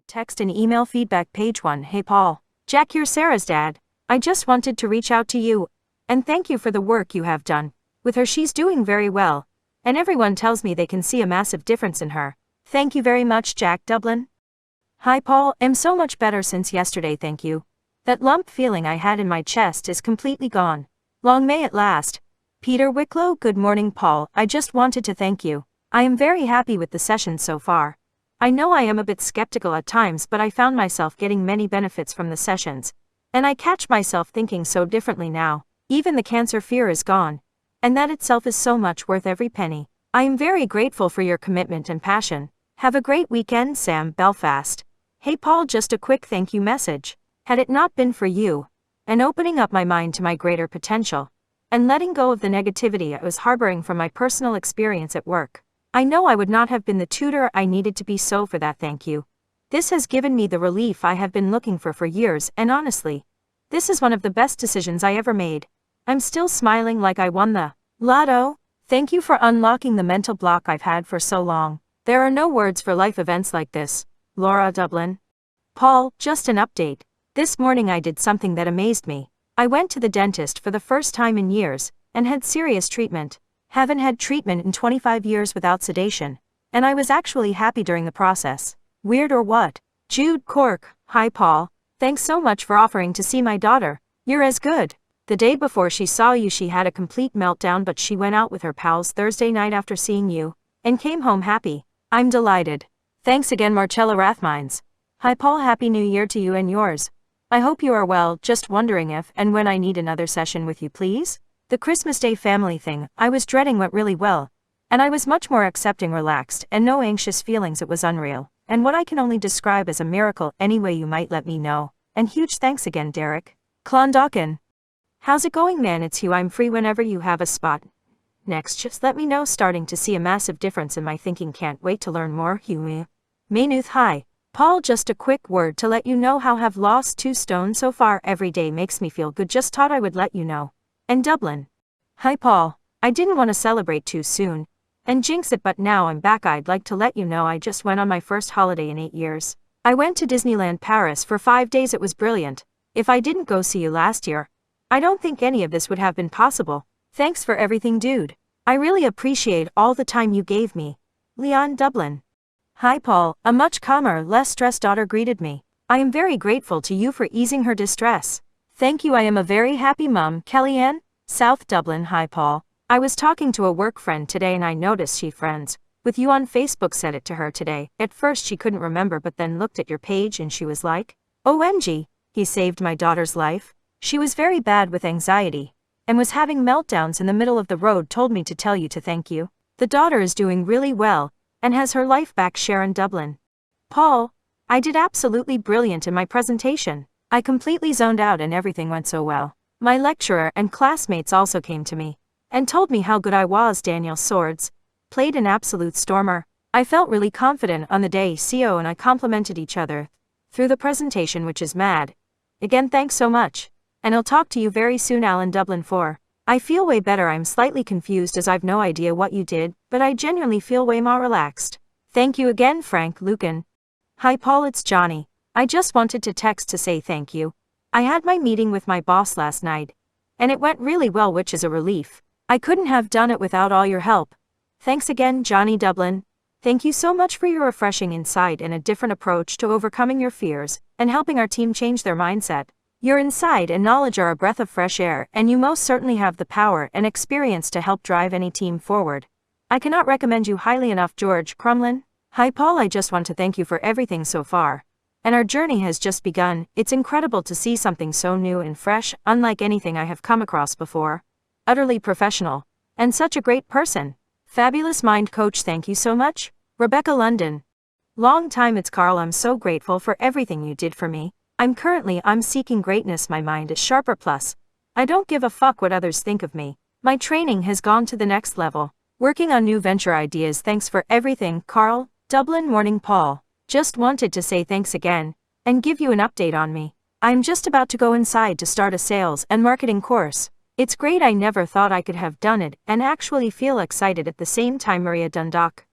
Text and email feedback page 1. Hey Paul. Jack, you're Sarah's dad. I just wanted to reach out to you and thank you for the work you have done. With her, she's doing very well, and everyone tells me they can see a massive difference in her. Thank you very much, Jack Dublin. Hi Paul, I'm so much better since yesterday, thank you. That lump feeling I had in my chest is completely gone. Long may it last. Peter Wicklow. Good morning Paul, I just wanted to thank you. I am very happy with the session so far. I know I am a bit skeptical at times, but I found myself getting many benefits from the sessions. And I catch myself thinking so differently now. Even the cancer fear is gone. And that itself is so much worth every penny. I am very grateful for your commitment and passion. Have a great weekend, Sam, Belfast. Hey Paul, just a quick thank you message. Had it not been for you, and opening up my mind to my greater potential, and letting go of the negativity I was harboring from my personal experience at work, I know I would not have been the tutor I needed to be. So for that, thank you. This has given me the relief I have been looking for years, and honestly, this is one of the best decisions I ever made. I'm still smiling like I won the lotto. Thank you for unlocking the mental block I've had for so long. There are no words for life events like this. Laura Dublin. Paul, just an update. This morning I did something that amazed me. I went to the dentist for the first time in years, and had serious treatment. Haven't had treatment in 25 years without sedation. And I was actually happy during the process. Weird or what? Jude Cork. Hi Paul. Thanks so much for offering to see my daughter. You're as good. The day before she saw you she had a complete meltdown, but she went out with her pals Thursday night after seeing you, and came home happy. I'm delighted. Thanks again, Marcella Rathmines. Hi Paul, Happy New Year to you and yours. I hope you are well, just wondering if and when I need another session with you please. The Christmas Day family thing I was dreading went really well, and I was much more accepting, relaxed, and no anxious feelings. It was unreal, and what I can only describe as a miracle. Anyway, you might let me know, and huge thanks again, Derek. Clondalkin. How's it going, man? It's Hugh. I'm free whenever you have a spot. Next, just let me know. Starting to see a massive difference in my thinking. Can't wait to learn more. Hugh. Maynooth. Hi. Paul, just a quick word to let you know how have lost 2 stone so far. Every day makes me feel good. Just thought I would let you know. And Dublin. Hi Paul. I didn't want to celebrate too soon and jinx it, but now I'm back. I'd like to let you know I just went on my first holiday in 8 years. I went to Disneyland Paris for 5 days. It was brilliant. If I didn't go see you last year, I don't think any of this would have been possible. Thanks for everything, dude. I really appreciate all the time you gave me. Leon. Dublin. Hi Paul, a much calmer, less stressed daughter greeted me. I am very grateful to you for easing her distress. Thank you. I am a very happy mum. Kellyanne. South Dublin. Hi Paul. I was talking to a work friend today and I noticed she friends with you on Facebook. Said it to her today. At first she couldn't remember, but then looked at your page and she was like, OMG, he saved my daughter's life. She was very bad with anxiety and was having meltdowns in the middle of the road. Told me to tell you to thank you. The daughter is doing really well and has her life back. Sharon. Dublin. Paul, I did absolutely brilliant in my presentation. I completely zoned out and everything went so well. My lecturer and classmates also came to me and told me how good I was. Daniel Swords played an absolute stormer. I felt really confident on the day. CO and I complimented each other through the presentation, which is mad. Again, thanks so much. And I'll talk to you very soon. Alan. Dublin. 4. I feel way better. I'm slightly confused as I've no idea what you did, but I genuinely feel way more relaxed. Thank you again, Frank. Lucan. Hi Paul, it's Johnny. I just wanted to text to say thank you. I had my meeting with my boss last night, and it went really well, which is a relief. I couldn't have done it without all your help. Thanks again, Johnny. Dublin. Thank you so much for your refreshing insight and a different approach to overcoming your fears and helping our team change their mindset. Your insight and knowledge are a breath of fresh air, and you most certainly have the power and experience to help drive any team forward. I cannot recommend you highly enough. George Crumlin. Hi Paul, I just want to thank you for everything so far. And our journey has just begun. It's incredible to see something so new and fresh, unlike anything I have come across before. Utterly professional. And such a great person. Fabulous mind coach. Thank you so much. Rebecca. London. Long time. It's Carl. I'm so grateful for everything you did for me. I'm seeking greatness. My mind is sharper. Plus, I don't give a fuck what others think of me. My training has gone to the next level. Working on new venture ideas. Thanks for everything, Carl. Dublin. Morning Paul. Just wanted to say thanks again, and give you an update on me. I'm just about to go inside to start a sales and marketing course. It's great. I never thought I could have done it, and actually feel excited at the same time. Maria Dundalk.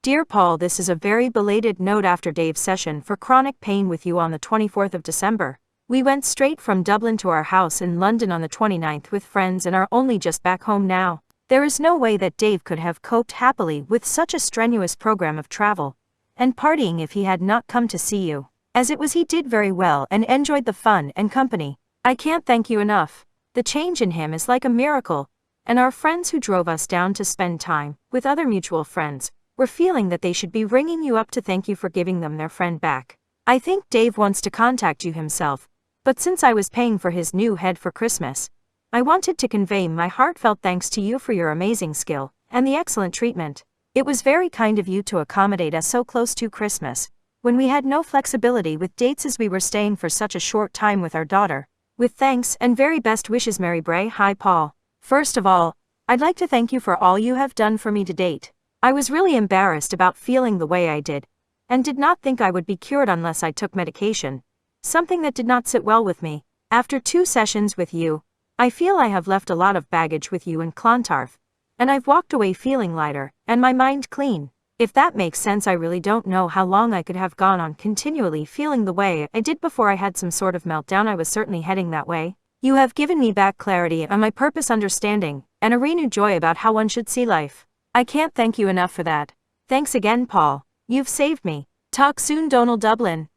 Dear Paul, this is a very belated note after Dave's session for chronic pain with you on the 24th of December. We went straight from Dublin to our house in London on the 29th with friends and are only just back home now. There is no way that Dave could have coped happily with such a strenuous program of travel and partying if he had not come to see you. As it was, he did very well and enjoyed the fun and company. I can't thank you enough. The change in him is like a miracle, and our friends who drove us down to spend time with other mutual friends were feeling that they should be ringing you up to thank you for giving them their friend back. I think Dave wants to contact you himself, but since I was paying for his new head for Christmas, I wanted to convey my heartfelt thanks to you for your amazing skill and the excellent treatment. It was very kind of you to accommodate us so close to Christmas, when we had no flexibility with dates as we were staying for such a short time with our daughter. With thanks and very best wishes, Mary Bray. Hi Paul. First of all, I'd like to thank you for all you have done for me to date. I was really embarrassed about feeling the way I did, and did not think I would be cured unless I took medication, something that did not sit well with me. After 2 sessions with you, I feel I have left a lot of baggage with you in Clontarf, and I've walked away feeling lighter, and my mind clean. If that makes sense, I really don't know how long I could have gone on continually feeling the way I did before I had some sort of meltdown. I was certainly heading that way. You have given me back clarity on my purpose, understanding, and a renewed joy about how one should see life. I can't thank you enough for that. Thanks again, Paul. You've saved me. Talk soon, Donald Dublin.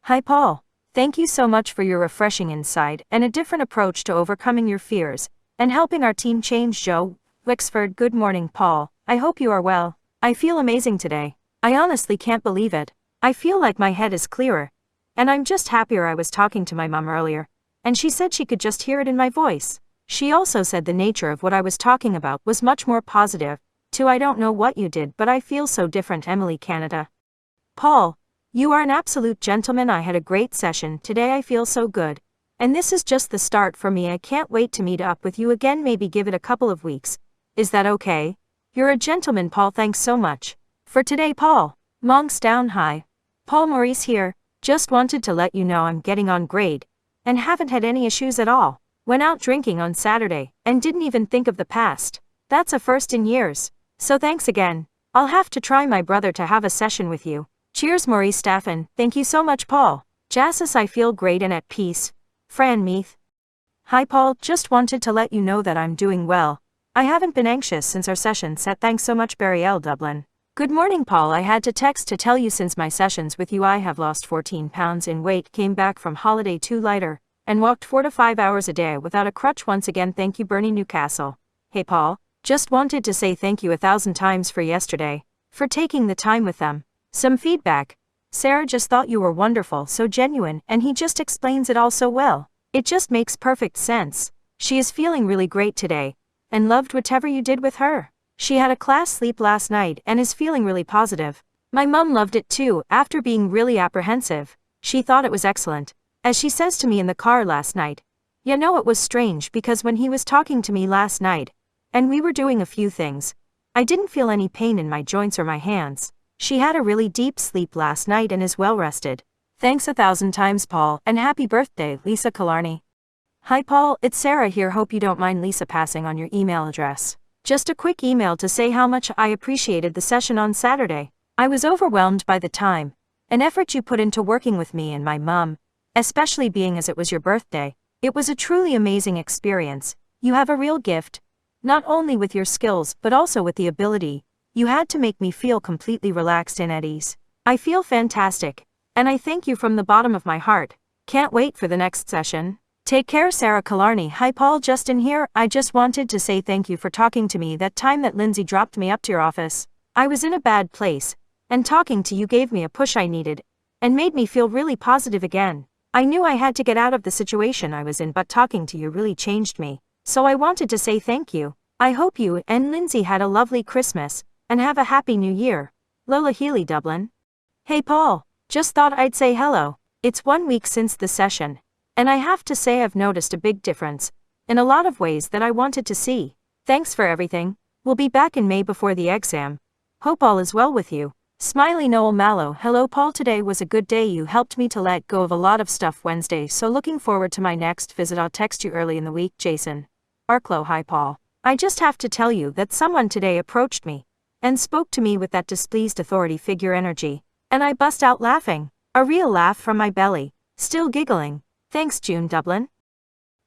Hi Paul. Thank you so much for your refreshing insight and a different approach to overcoming your fears and helping our team change. Joe Wexford. Good morning, Paul. I hope you are well. I feel amazing today. I honestly can't believe it. I feel like my head is clearer. And I'm just happier. I was talking to my mom earlier, and she said she could just hear it in my voice. She also said the nature of what I was talking about was much more positive. Too, I don't know what you did, but I feel so different. Emily, Canada. Paul, you are an absolute gentleman. I had a great session today. I feel so good. And this is just the start for me. I can't wait to meet up with you again, maybe give it a couple of weeks. Is that okay? You're a gentleman, Paul. Thanks so much for today, Paul. Monks down. Hi. Paul, Maurice here. Just wanted to let you know I'm getting on great and haven't had any issues at all. Went out drinking on Saturday and didn't even think of the past. That's a first in years. So thanks again. I'll have to try my brother to have a session with you. Cheers, Maurice Staffen. Thank you so much, Paul. Jassus, I feel great and at peace. Fran Meath. Hi Paul, just wanted to let you know that I'm doing well. I haven't been anxious since our session set. Thanks so much, Barry L. Dublin. Good morning, Paul. I had to text to tell you since my sessions with you I have lost 14 pounds in weight, came back from holiday 2 lighter, and walked 4 to 5 hours a day without a crutch. Once again, thank you, Bernie Newcastle. Hey Paul. Just wanted to say thank you 1,000 times for yesterday, for taking the time with them. Some feedback. Sarah just thought you were wonderful, so genuine, and he just explains it all so well. It just makes perfect sense. She is feeling really great today, and loved whatever you did with her. She had a class sleep last night and is feeling really positive. My mum loved it too, after being really apprehensive. She thought it was excellent. As she says to me in the car last night, you know, it was strange because when he was talking to me last night, and we were doing a few things, I didn't feel any pain in my joints or my hands. She had a really deep sleep last night and is well rested. Thanks 1,000 times, Paul, and happy birthday, Lisa Killarney. Hi Paul, it's Sarah here. Hope you don't mind Lisa passing on your email address. Just a quick email to say how much I appreciated the session on Saturday. I was overwhelmed by the time and effort you put into working with me and my mom, especially being as it was your birthday. It was a truly amazing experience. You have a real gift, not only with your skills but also with the ability you had to make me feel completely relaxed and at ease. I feel fantastic, and I thank you from the bottom of my heart. Can't wait for the next session. Take care, Sarah Killarney. Hi Paul, Justin here. I just wanted to say thank you for talking to me that time that Lindsay dropped me up to your office. I was in a bad place, and talking to you gave me a push I needed, and made me feel really positive again. I knew I had to get out of the situation I was in, but talking to you really changed me. So I wanted to say thank you. I hope you and Lindsay had a lovely Christmas, and have a happy new year. Lola Healy, Dublin. Hey Paul, just thought I'd say hello. It's 1 week since the session, and I have to say I've noticed a big difference, in a lot of ways that I wanted to see. Thanks for everything. We'll be back in May before the exam. Hope all is well with you. Smiley Noel Mallow. Hello Paul, today was a good day. You helped me to let go of a lot of stuff Wednesday, so looking forward to my next visit. I'll text you early in the week. Jason Arklow. Hi Paul. I just have to tell you that someone today approached me and spoke to me with that displeased authority figure energy, and I bust out laughing. A real laugh from my belly. Still giggling. Thanks, June Dublin.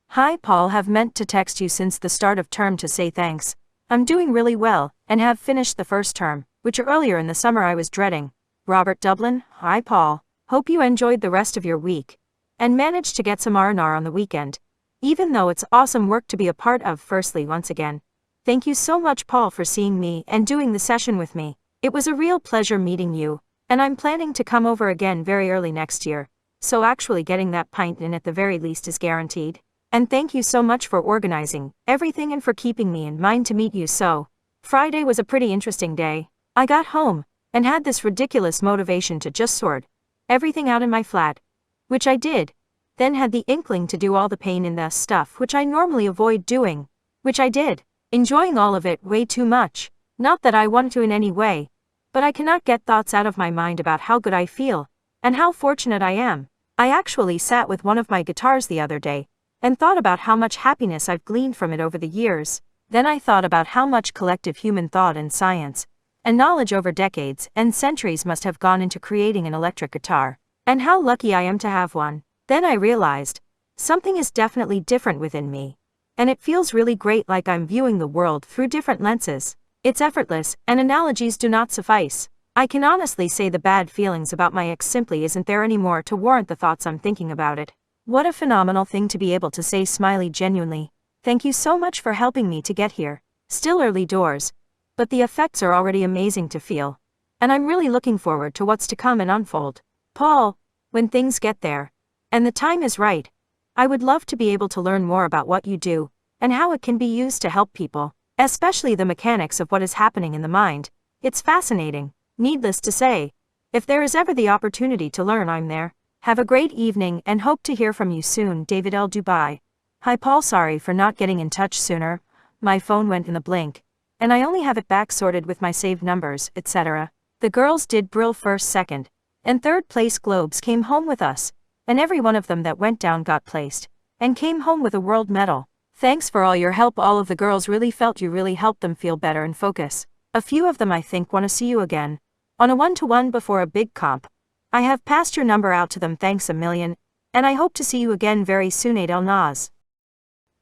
Hi Paul, have meant to text you since the start of term to say thanks. I'm doing really well, and have finished the first term, which earlier in the summer I was dreading. Robert Dublin. Hi Paul. Hope you enjoyed the rest of your week, and managed to get some R&R on the weekend. Even though it's awesome work to be a part of. Firstly, once again, thank you so much Paul for seeing me and doing the session with me. It was a real pleasure meeting you, and I'm planning to come over again very early next year, so actually getting that pint in at the very least is guaranteed. And thank you so much for organizing everything and for keeping me in mind to meet you. So, Friday was a pretty interesting day. I got home, and had this ridiculous motivation to just sort everything out in my flat, which I did, then had the inkling to do all the pain in the stuff which I normally avoid doing, which I did, enjoying all of it way too much. Not that I want to in any way, but I cannot get thoughts out of my mind about how good I feel, and how fortunate I am. I actually sat with one of my guitars the other day, and thought about how much happiness I've gleaned from it over the years. Then I thought about how much collective human thought and science, and knowledge over decades and centuries must have gone into creating an electric guitar, and how lucky I am to have one. Then I realized, something is definitely different within me, and it feels really great, like I'm viewing the world through different lenses. It's effortless, and analogies do not suffice. I can honestly say the bad feelings about my ex simply isn't there anymore to warrant the thoughts I'm thinking about it. What a phenomenal thing to be able to say. Smiley, genuinely, thank you so much for helping me to get here. Still early doors, but the effects are already amazing to feel, and I'm really looking forward to what's to come and unfold. Paul, when things get there, and the time is right, I would love to be able to learn more about what you do, and how it can be used to help people, especially the mechanics of what is happening in the mind. It's fascinating. Needless to say, if there is ever the opportunity to learn, I'm there. Have a great evening and hope to hear from you soon. David L. Dubai. Hi Paul, sorry for not getting in touch sooner. My phone went in the blink, and I only have it back sorted with my saved numbers, etc. The girls did Brill first, second, and third place globes came home with us, and every one of them that went down got placed, and came home with a world medal. Thanks for all your help. All of the girls really felt you really helped them feel better and focus. A few of them I think want to see you again, on a one-to-one before a big comp. I have passed your number out to them. Thanks a million, and I hope to see you again very soon. Adel Naz.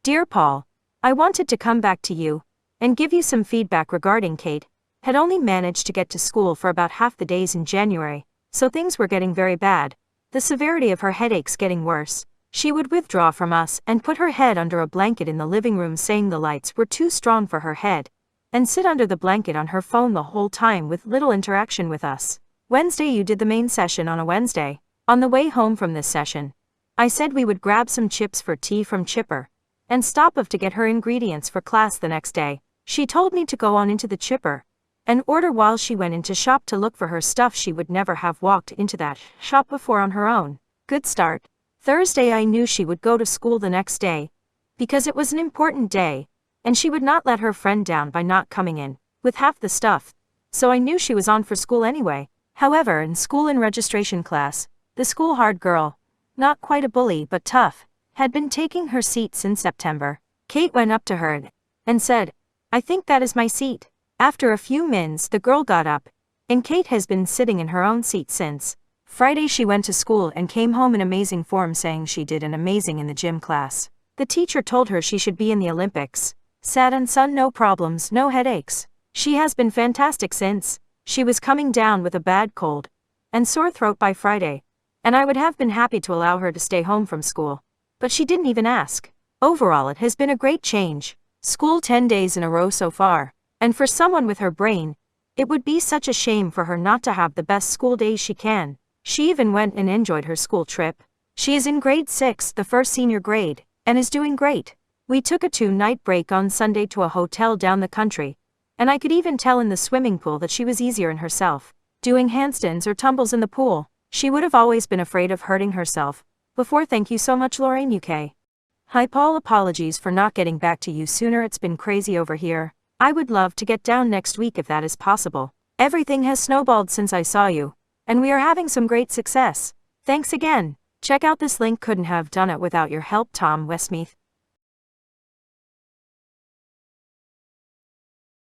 Dear Paul, I wanted to come back to you and give you some feedback regarding Kate. Had only managed to get to school for about half the days in January, so things were getting very bad. The severity of her headaches getting worse. She would withdraw from us and put her head under a blanket in the living room, saying the lights were too strong for her head, and sit under the blanket on her phone the whole time with little interaction with us. Wednesday, you did the main session on a Wednesday. On the way home from this session, I said we would grab some chips for tea from Chipper, and stop off to get her ingredients for class the next day. She told me to go on into the Chipper and order while she went into shop to look for her stuff. She would never have walked into that shop before on her own. Good start. Thursday, I knew she would go to school the next day, because it was an important day, and she would not let her friend down by not coming in with half the stuff, so I knew she was on for school anyway. However, in school, in registration class, the school hard girl, not quite a bully but tough, had been taking her seat since September. Kate went up to her and said, "I think that is my seat." After a few minutes, the girl got up, and Kate has been sitting in her own seat since. Friday, she went to school and came home in amazing form, saying she did an amazing in the gym class. The teacher told her she should be in the Olympics. Sad and sun, no problems, no headaches. She has been fantastic since. She was coming down with a bad cold and sore throat by Friday, and I would have been happy to allow her to stay home from school, but she didn't even ask. Overall, it has been a great change. School 10 days in a row so far, and for someone with her brain, it would be such a shame for her not to have the best school days she can. She even went and enjoyed her school trip. She is in grade 6, the first senior grade, and is doing great. We took a 2-night break on Sunday to a hotel down the country, and I could even tell in the swimming pool that she was easier in herself, doing handstands or tumbles in the pool. She would have always been afraid of hurting herself before. Thank you so much, Lorraine UK. Hi Paul, apologies for not getting back to you sooner. It's been crazy over here. I would love to get down next week if that is possible. Everything has snowballed since I saw you, and we are having some great success. Thanks again. Check out this link. Couldn't have done it without your help. Tom Westmeath.